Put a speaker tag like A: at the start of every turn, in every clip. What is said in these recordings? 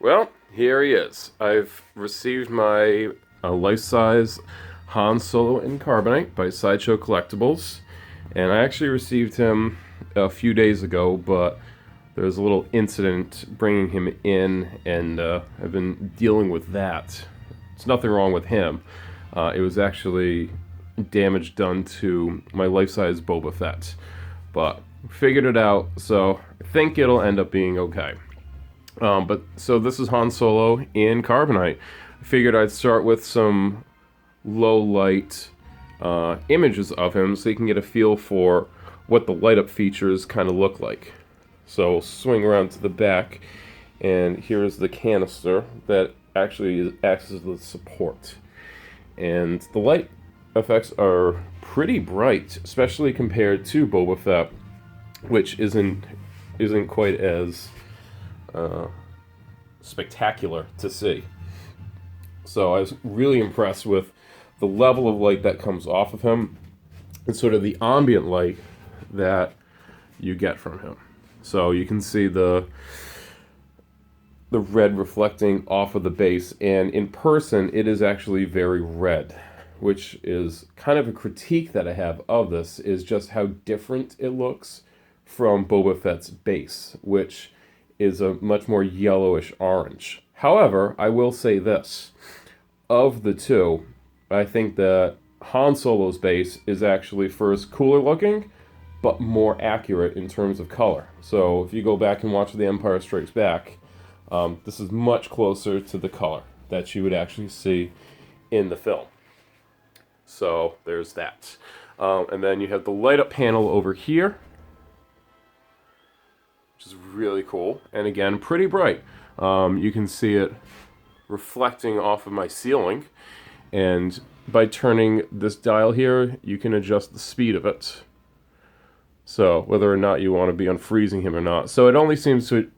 A: Well, here he is. I've received my life-size Han Solo in Carbonite by Sideshow Collectibles, and I actually received him a few days ago, but there was a little incident bringing him in, and I've been dealing with that. It's nothing wrong with him. It was actually damage done to my life-size Boba Fett, but figured it out, so I think it'll end up being okay. So this is Han Solo in Carbonite. I figured I'd start with some low light images of him so you can get a feel for what the light up features kind of look like. So we'll swing around to the back, and here's the canister that actually acts as the support. And the light effects are pretty bright, especially compared to Boba Fett, which isn't quite as spectacular to see. So I was really impressed with the level of light that comes off of him and sort of the ambient light that you get from him. So you can see the red reflecting off of the base, and in person it is actually very red, which is kind of a critique that I have of this, is just how different it looks from Boba Fett's base, which is a much more yellowish orange. However, I will say this. Of the two, I think that Han Solo's base is actually first cooler looking, but more accurate in terms of color. So if you go back and watch The Empire Strikes Back, this is much closer to the color that you would actually see in the film. So there's that. And then you have the light up panel over here, which is really cool, and again, pretty bright. You can see it reflecting off of my ceiling, and by turning this dial here, you can adjust the speed of it. So whether or not you want to be unfreezing him or not. So it only seems to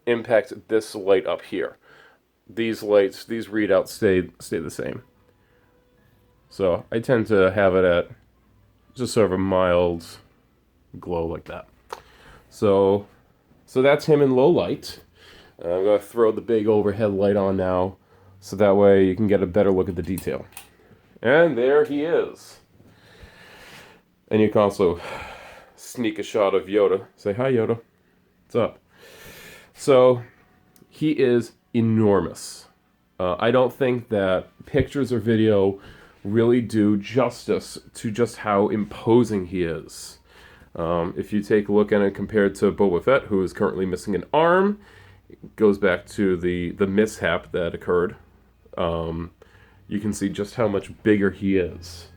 A: impact this light up here. These lights, these readouts stay the same. So I tend to have it at just sort of a mild glow like that. So that's him in low light. I'm going to throw the big overhead light on now, so that way you can get a better look at the detail. And there he is. And you can also sneak a shot of Yoda. Say, hi Yoda. What's up? So he is enormous. I don't think that pictures or video really do justice to just how imposing he is. If you take a look at it compared to Boba Fett, who is currently missing an arm, it goes back to the mishap that occurred. You can see just how much bigger he is.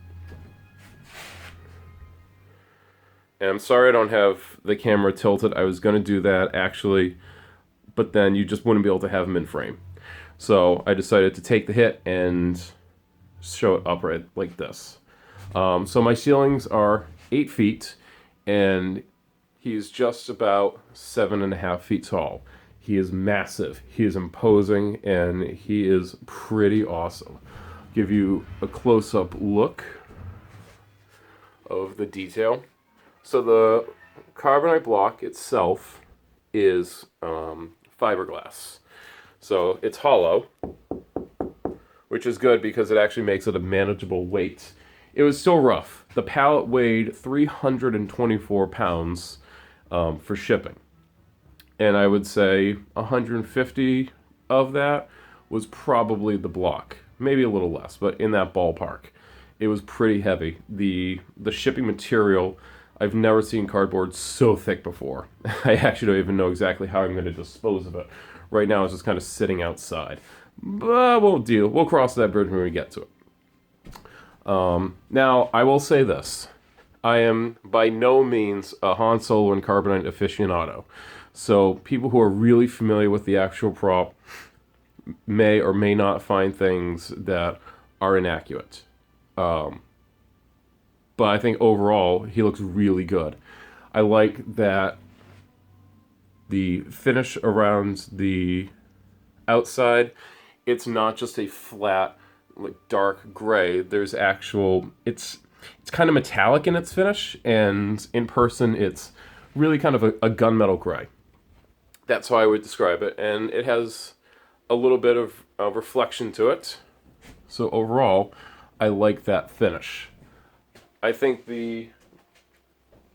A: And I'm sorry I don't have the camera tilted. I was going to do that actually, but then you just wouldn't be able to have him in frame. So I decided to take the hit and show it upright like this. So my ceilings are 8 feet, and he's just about 7.5 feet tall. He is massive, he is imposing, and he is pretty awesome. Give you a close-up look of the detail. So the Carbonite block itself is fiberglass. So it's hollow, which is good because it actually makes it a manageable weight. It was still rough. The pallet weighed 324 pounds for shipping. And I would say 150 of that was probably the block. Maybe a little less, but in that ballpark. It was pretty heavy. The shipping material, I've never seen cardboard so thick before. I actually don't even know exactly how I'm going to dispose of it. Right now it's just kind of sitting outside. But we'll cross that bridge when we get to it. Now, I will say this. I am by no means a Han Solo and Carbonite aficionado. So people who are really familiar with the actual prop may or may not find things that are inaccurate. But I think overall, he looks really good. I like that the finish around the outside, it's not just a flat, like dark gray. There's actual, it's kind of metallic in its finish, and in person it's really kind of a gunmetal gray. That's how I would describe it. And it has a little bit of reflection to it. So overall, I like that finish. I think the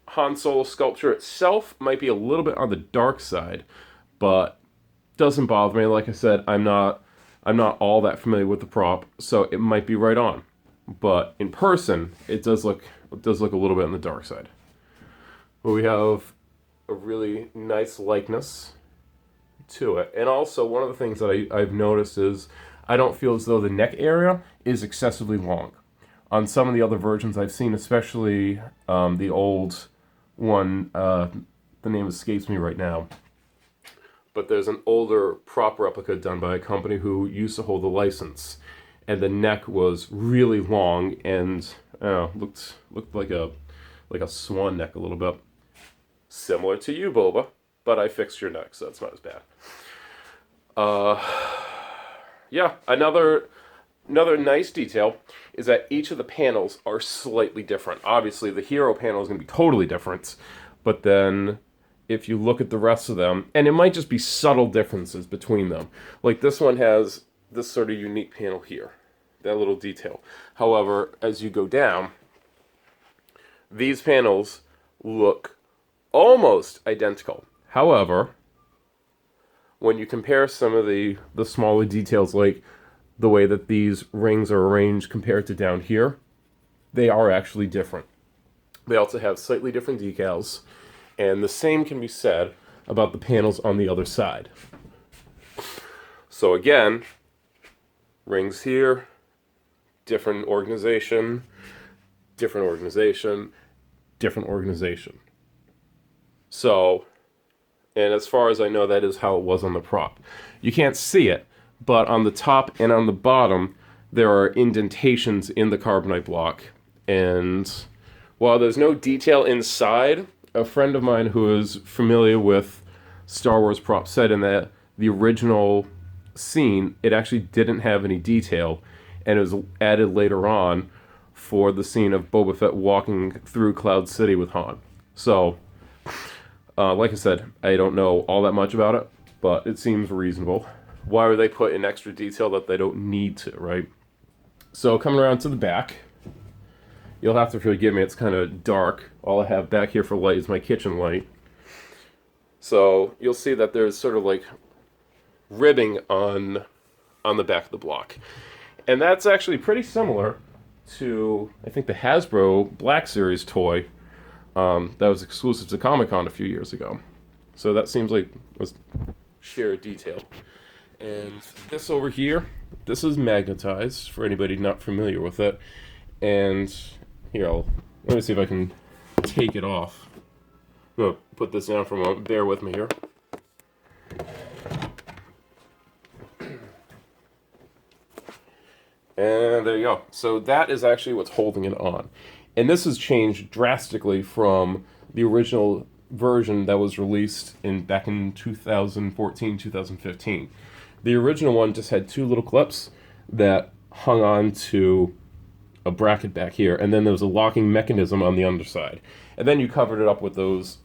A: Han Solo sculpture itself might be a little bit on the dark side, but doesn't bother me. Like I said, I'm not all that familiar with the prop, so it might be right on. But in person, it does look a little bit on the dark side. But we have a really nice likeness to it. And also, one of the things that I've noticed is I don't feel as though the neck area is excessively long. On some of the other versions I've seen, especially the old one, the name escapes me right now, but there's an older prop replica done by a company who used to hold the license, and the neck was really long and looked like a swan neck a little bit. Similar to you, Boba, but I fixed your neck, so that's not as bad. Yeah, another nice detail is that each of the panels are slightly different. Obviously, the hero panel is going to be totally different, but then if you look at the rest of them, and it might just be subtle differences between them. Like this one has this sort of unique panel here, that little detail. However, as you go down, these panels look almost identical. However, when you compare some of the smaller details, like the way that these rings are arranged compared to down here, they are actually different. They also have slightly different decals, and the same can be said about the panels on the other side. So again, rings here, different organization, different organization, different organization. So, and as far as I know, that is how it was on the prop. You can't see it, but on the top and on the bottom, there are indentations in the carbonite block. And while there's no detail inside, a friend of mine who is familiar with Star Wars props said in that the original scene, it actually didn't have any detail, and it was added later on for the scene of Boba Fett walking through Cloud City with Han. So, like I said, I don't know all that much about it, but it seems reasonable. Why would they put in extra detail that they don't need to, right? So coming around to the back, you'll have to forgive me, it's kind of dark. All I have back here for light is my kitchen light. So you'll see that there's sort of like ribbing on the back of the block. And that's actually pretty similar to, I think, the Hasbro Black Series toy that was exclusive to Comic-Con a few years ago. So that seems like a shared detail. And this over here, this is magnetized, for anybody not familiar with it. And here, let me see if I can take it off. I'm going to put this down for a moment. Bear with me here. And there you go. So that is actually what's holding it on. And this has changed drastically from the original version that was released back in 2014, 2015. The original one just had two little clips that hung on to a bracket back here, and then there was a locking mechanism on the underside. And then you covered it up with those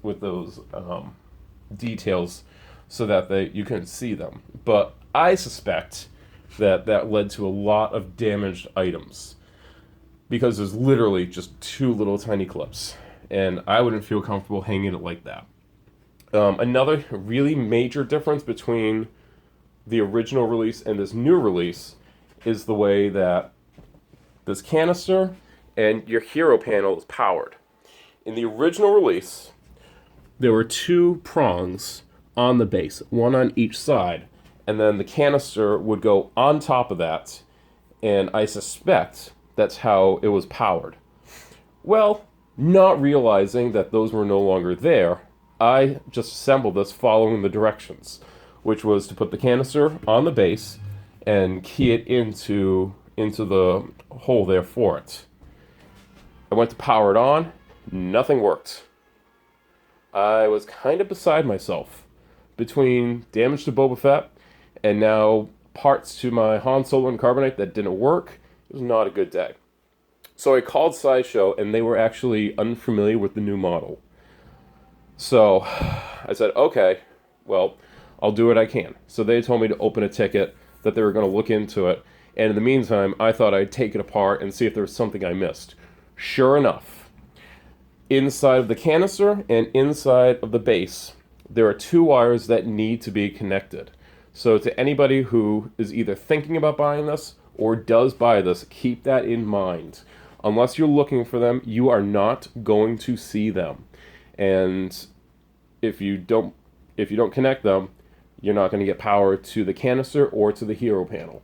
A: details so that you couldn't see them. But I suspect that led to a lot of damaged items, because there's literally just two little tiny clips, and I wouldn't feel comfortable hanging it like that. Another really major difference between the original release and this new release is the way that this canister and your hero panel is powered. In the original release, there were two prongs on the base, one on each side, and then the canister would go on top of that, and I suspect that's how it was powered. Well, not realizing that those were no longer there, I just assembled this following the directions, which was to put the canister on the base and key it into the hole there for it. I went to power it on, nothing worked. I was kind of beside myself between damage to Boba Fett and now parts to my Han Solo and Carbonite that didn't work. It was not a good day. So I called Sideshow, and they were actually unfamiliar with the new model. So I said, okay, well, I'll do what I can. So they told me to open a ticket, that they were going to look into it. And in the meantime, I thought I'd take it apart and see if there was something I missed. Sure enough, inside of the canister and inside of the base, there are 2 wires that need to be connected. So to anybody who is either thinking about buying this or does buy this, keep that in mind. Unless you're looking for them, you are not going to see them. And if you don't connect them, you're not going to get power to the canister or to the hero panel.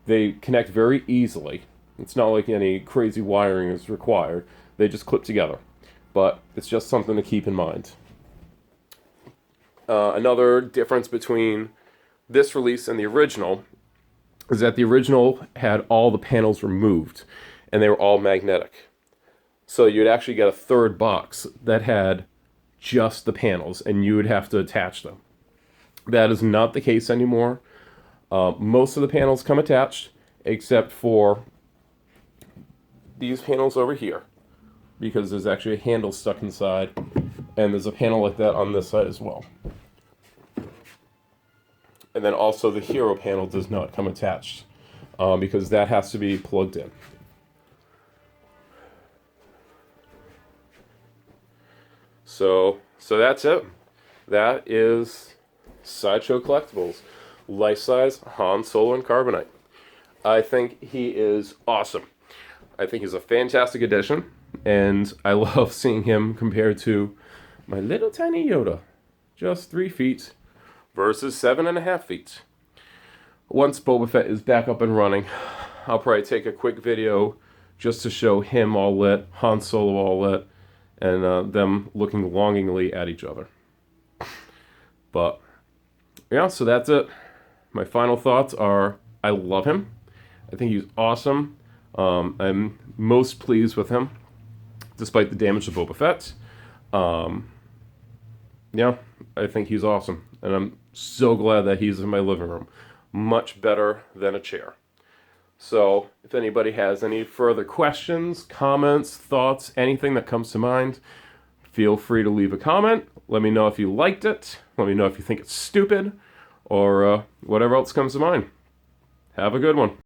A: They connect very easily. It's not like any crazy wiring is required. They just clip together. But it's just something to keep in mind. Another difference between this release and the original is that the original had all the panels removed, and they were all magnetic. So you'd actually get a third box that had just the panels, and you would have to attach them. That is not the case anymore. Most of the panels come attached, except for these panels over here, because there's actually a handle stuck inside, and there's a panel like that on this side as well. And then also the hero panel does not come attached, because that has to be plugged in. So that's it. That is Sideshow Collectibles, life-size Han Solo and Carbonite. I think he is awesome. I think he's a fantastic addition, and I love seeing him compared to my little tiny Yoda, just 3 feet versus 7.5 feet. Once Boba Fett is back up and running, I'll probably take a quick video just to show him all lit, Han Solo all lit, and them looking longingly at each other. But yeah, so that's it. My final thoughts are, I love him. I think he's awesome. I'm most pleased with him, despite the damage to Boba Fett. Yeah, I think he's awesome. And I'm so glad that he's in my living room. Much better than a chair. So, if anybody has any further questions, comments, thoughts, anything that comes to mind, feel free to leave a comment. Let me know if you liked it. Let me know if you think it's stupid, or whatever else comes to mind. Have a good one.